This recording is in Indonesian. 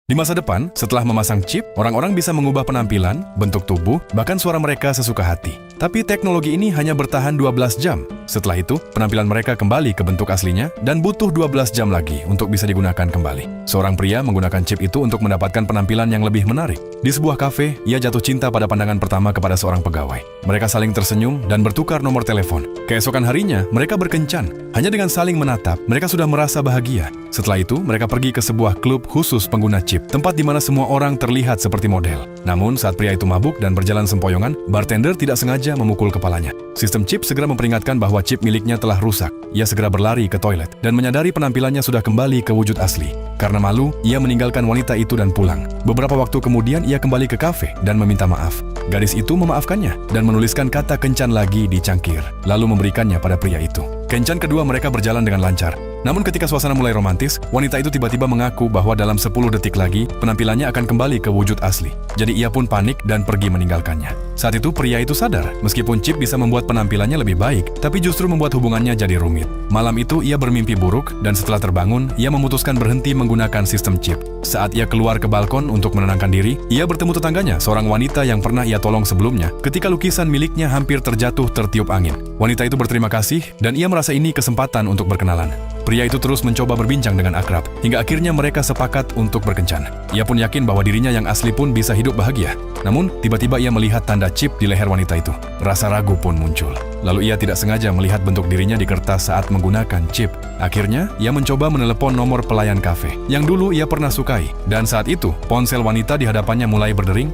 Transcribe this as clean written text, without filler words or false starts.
Di masa depan, setelah memasang chip, orang-orang bisa mengubah penampilan, bentuk tubuh, bahkan suara mereka sesuka hati. Tapi teknologi ini hanya bertahan 12 jam. Setelah itu, penampilan mereka kembali ke bentuk aslinya dan butuh 12 jam lagi untuk bisa digunakan kembali. Seorang pria menggunakan chip itu untuk mendapatkan penampilan yang lebih menarik. Di sebuah kafe, ia jatuh cinta pada pandangan pertama kepada seorang pegawai. Mereka saling tersenyum dan bertukar nomor telepon. Keesokan harinya, mereka berkencan. Hanya dengan saling menatap, mereka sudah merasa bahagia. Setelah itu, mereka pergi ke sebuah klub khusus pengguna chip, tempat di mana semua orang terlihat seperti model. Namun, saat pria itu mabuk dan berjalan sempoyongan, bartender tidak sengaja memukul kepalanya. Sistem chip segera memperingatkan bahwa chip miliknya telah rusak. Ia segera berlari ke toilet dan menyadari penampilannya sudah kembali ke wujud asli. Karena malu, ia meninggalkan wanita itu dan pulang. Beberapa waktu kemudian, ia kembali ke kafe dan meminta maaf. Gadis itu memaafkannya dan menuliskan kata kencan lagi di cangkir, lalu memberikannya pada pria itu. Kencan kedua mereka berjalan dengan lancar. Namun ketika suasana mulai romantis, wanita itu tiba-tiba mengaku bahwa dalam 10 detik lagi, penampilannya akan kembali ke wujud asli. Jadi ia pun panik dan pergi meninggalkannya. Saat itu pria itu sadar, meskipun chip bisa membuat penampilannya lebih baik, tapi justru membuat hubungannya jadi rumit. Malam itu ia bermimpi buruk dan setelah terbangun, ia memutuskan berhenti menggunakan sistem chip. Saat ia keluar ke balkon untuk menenangkan diri, ia bertemu tetangganya, seorang wanita yang pernah ia tolong sebelumnya, ketika lukisan miliknya hampir terjatuh tertiup angin. Wanita itu berterima kasih dan ia merasa ini kesempatan untuk berkenalan. Pria itu terus mencoba berbincang dengan akrab, hingga akhirnya mereka sepakat untuk berkencan. Ia pun yakin bahwa dirinya yang asli pun bisa hidup bahagia. Namun, tiba-tiba ia melihat tanda chip di leher wanita itu. Rasa ragu pun muncul. Lalu ia tidak sengaja melihat bentuk dirinya di kertas saat menggunakan chip. Akhirnya, ia mencoba menelepon nomor pelayan kafe, yang dulu ia pernah sukai. Dan saat itu, ponsel wanita di hadapannya mulai berdering,